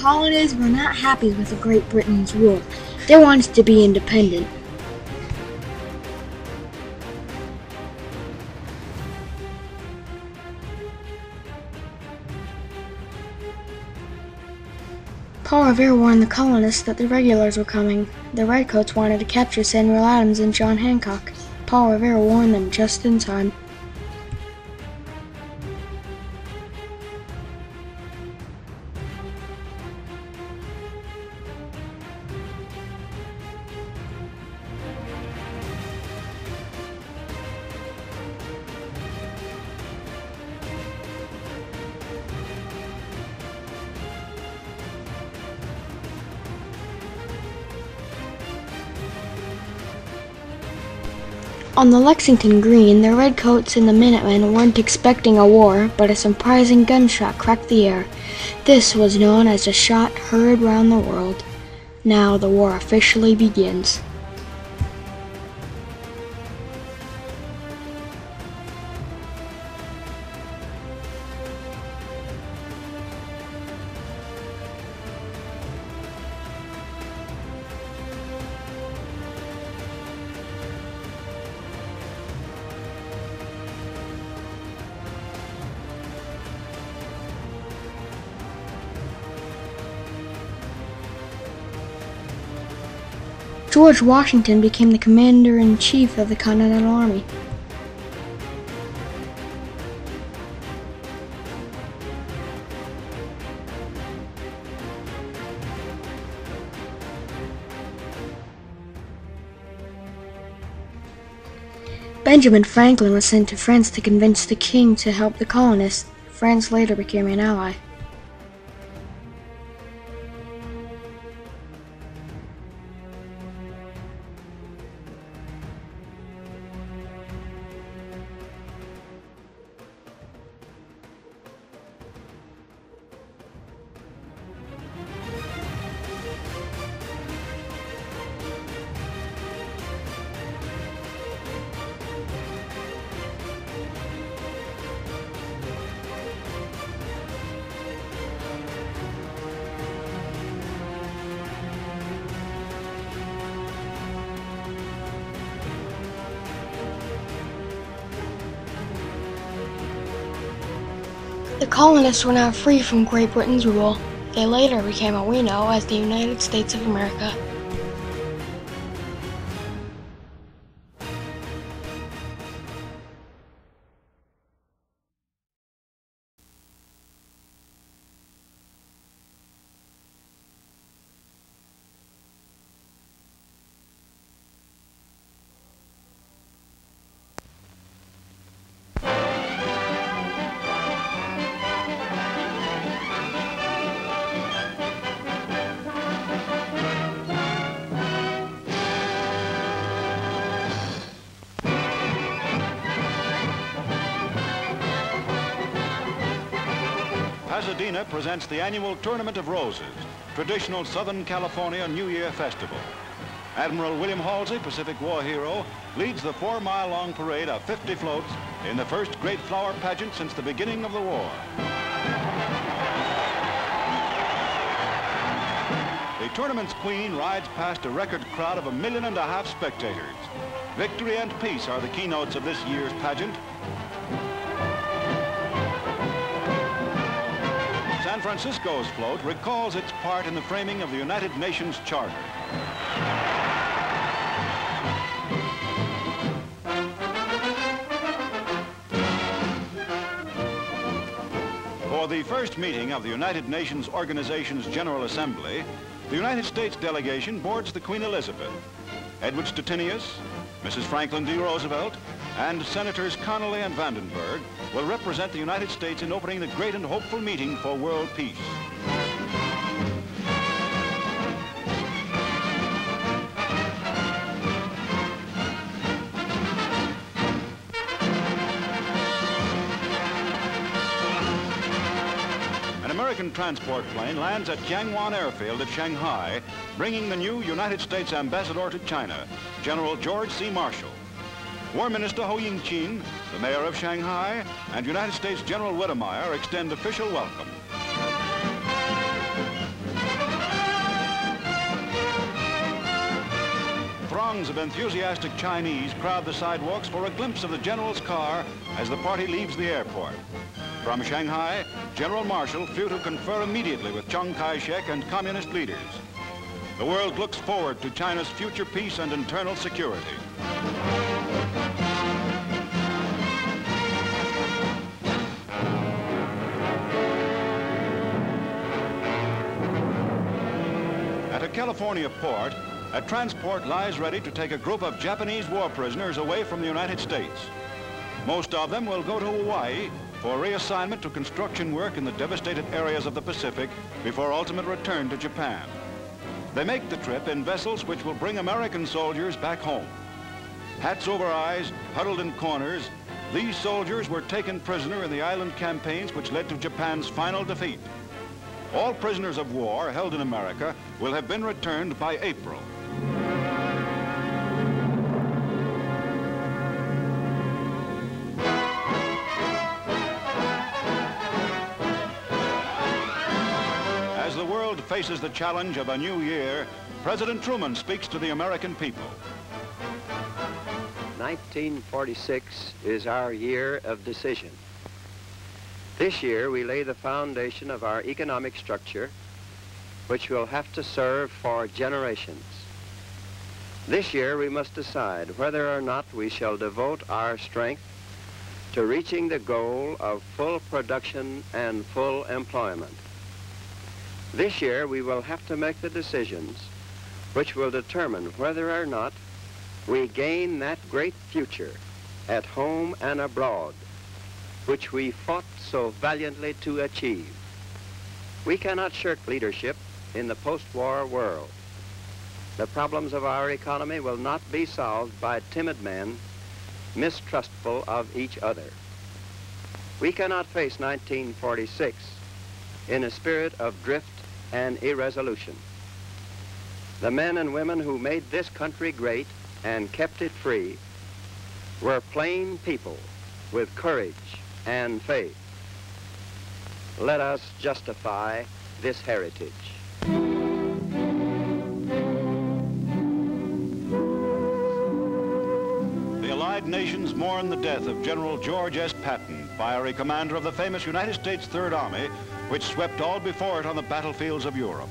colonists were not happy with Great Britain's rule. They wanted to be independent. Paul Revere warned the colonists that the regulars were coming. The Redcoats wanted to capture Samuel Adams and John Hancock. Paul Revere warned them just in time. On the Lexington Green, the Redcoats and the Minutemen weren't expecting a war, but a surprising gunshot cracked the air. This was known as a shot heard round the world. Now the war officially begins. George Washington became the commander-in-chief of the Continental Army. Benjamin Franklin was sent to France to convince the king to help the colonists. France later became an ally. The colonists were now free from Great Britain's rule. They later became what we know as the United States of America. Pasadena presents the annual Tournament of Roses, traditional Southern California New Year festival. Admiral William Halsey, Pacific War hero, leads the 4-mile-long parade of 50 floats in the first great flower pageant since the beginning of the war. The tournament's queen rides past a record crowd of 1.5 million spectators. Victory and peace are the keynotes of this year's pageant. San Francisco's float recalls its part in the framing of the United Nations Charter. For the first meeting of the United Nations Organization's General Assembly, the United States delegation boards the Queen Elizabeth. Edward Stettinius, Mrs. Franklin D. Roosevelt, and Senators Connally and Vandenberg will represent the United States in opening the great and hopeful meeting for world peace. An American transport plane lands at Jiangwan Airfield at Shanghai, bringing the new United States ambassador to China, General George C. Marshall. War Minister Ho Ying-chin, the mayor of Shanghai, and United States General Wedemeyer extend official welcome. Throngs of enthusiastic Chinese crowd the sidewalks for a glimpse of the general's car as the party leaves the airport. From Shanghai, General Marshall flew to confer immediately with Chiang Kai-shek and communist leaders. The world looks forward to China's future peace and internal security. At a California port, a transport lies ready to take a group of Japanese war prisoners away from the United States. Most of them will go to Hawaii for reassignment to construction work in the devastated areas of the Pacific before ultimate return to Japan. They make the trip in vessels which will bring American soldiers back home. Hats over eyes, huddled in corners, these soldiers were taken prisoner in the island campaigns which led to Japan's final defeat. All prisoners of war held in America will have been returned by April. As the world faces the challenge of a new year, President Truman speaks to the American people. 1946 is our year of decision. This year we lay the foundation of our economic structure, which will have to serve for generations. This year we must decide whether or not we shall devote our strength to reaching the goal of full production and full employment. This year we will have to make the decisions which will determine whether or not we gain that great future at home and abroad, which we fought so valiantly to achieve. We cannot shirk leadership in the post-war world. The problems of our economy will not be solved by timid men mistrustful of each other. We cannot face 1946 in a spirit of drift and irresolution. The men and women who made this country great and kept it free were plain people with courage and faith. Let us justify this heritage. The Allied nations mourn the death of General George S. Patton, fiery commander of the famous United States Third Army, which swept all before it on the battlefields of Europe.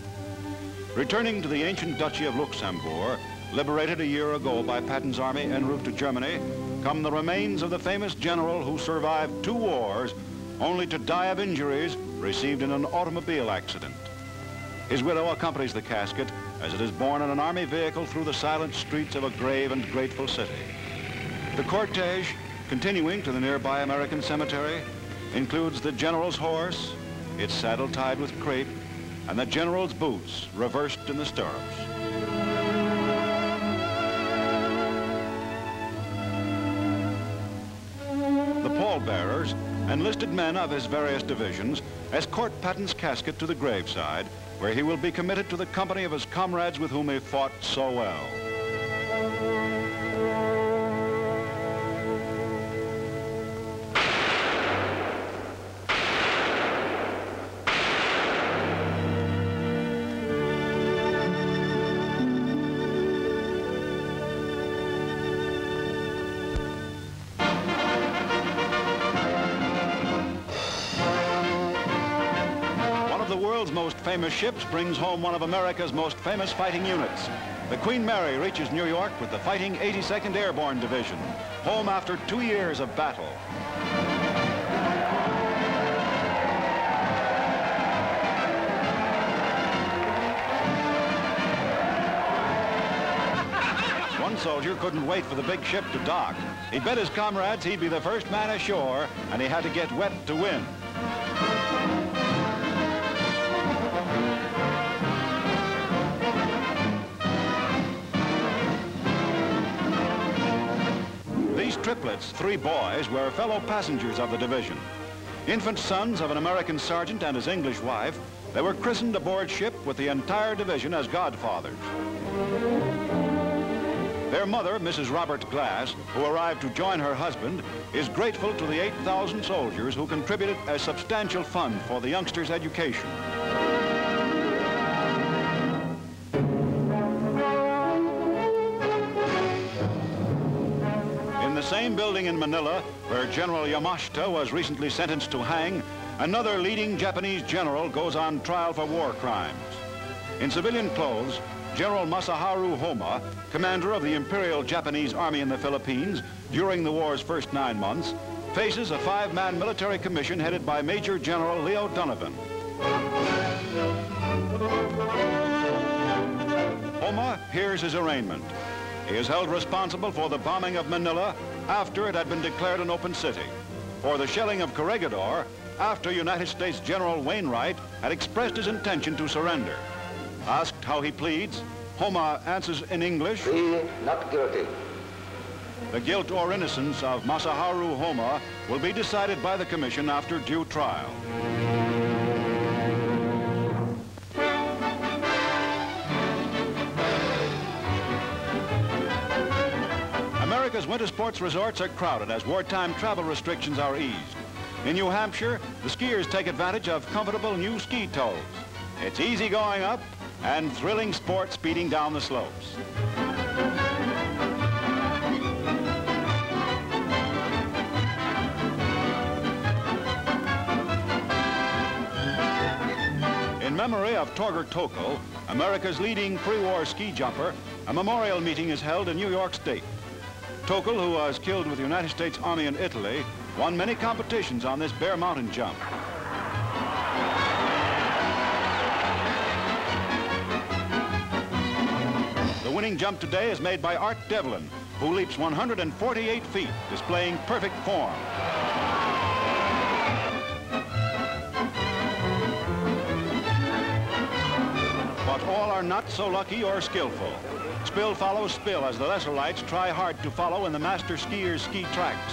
Returning to the ancient Duchy of Luxembourg, liberated a year ago by Patton's army en route to Germany, come the remains of the famous general who survived 2 wars, only to die of injuries received in an automobile accident. His widow accompanies the casket as it is borne in an army vehicle through the silent streets of a grave and grateful city. The cortege, continuing to the nearby American cemetery, includes the general's horse, its saddle tied with crepe, and the general's boots reversed in the stirrups. The pallbearers, enlisted men of his various divisions, escort Patton's casket to the graveside, where he will be committed to the company of his comrades with whom he fought so well. The world's most famous ships brings home one of America's most famous fighting units. The Queen Mary reaches New York with the fighting 82nd Airborne Division, home after 2 years of battle. One soldier couldn't wait for the big ship to dock. He bet his comrades he'd be the first man ashore, and he had to get wet to win. These triplets, 3 boys, were fellow passengers of the division. Infant sons of an American sergeant and his English wife, they were christened aboard ship with the entire division as godfathers. Their mother, Mrs. Robert Glass, who arrived to join her husband, is grateful to the 8,000 soldiers who contributed a substantial fund for the youngsters' education. same building in Manila, where General Yamashita was recently sentenced to hang, another leading Japanese general goes on trial for war crimes. In civilian clothes, General Masaharu Homa, commander of the Imperial Japanese Army in the Philippines during the war's first 9 months, faces a 5-man military commission headed by Major General Leo Donovan. Homa hears his arraignment. He is held responsible for the bombing of Manila after it had been declared an open city, for the shelling of Corregidor after United States General Wainwright had expressed his intention to surrender. Asked how he pleads, Homa answers in English, "Plead not guilty." The guilt or innocence of Masaharu Homa will be decided by the commission after due trial. America's winter sports resorts are crowded as wartime travel restrictions are eased. In New Hampshire, the skiers take advantage of comfortable new ski toes. It's easy going up and thrilling sport speeding down the slopes. In memory of Torger Tokl, America's leading pre-war ski jumper, a memorial meeting is held in New York State. Tokl, who was killed with the United States Army in Italy, won many competitions on this bare mountain jump. The winning jump today is made by Art Devlin, who leaps 148 feet, displaying perfect form. But all are not so lucky or skillful. Spill follows spill as the lesser lights try hard to follow in the master skiers' ski tracks.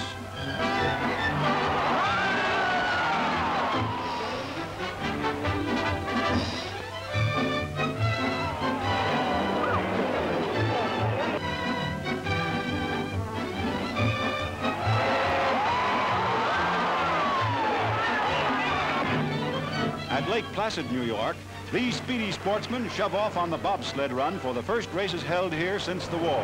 At Lake Placid, New York, these speedy sportsmen shove off on the bobsled run for the first races held here since the war.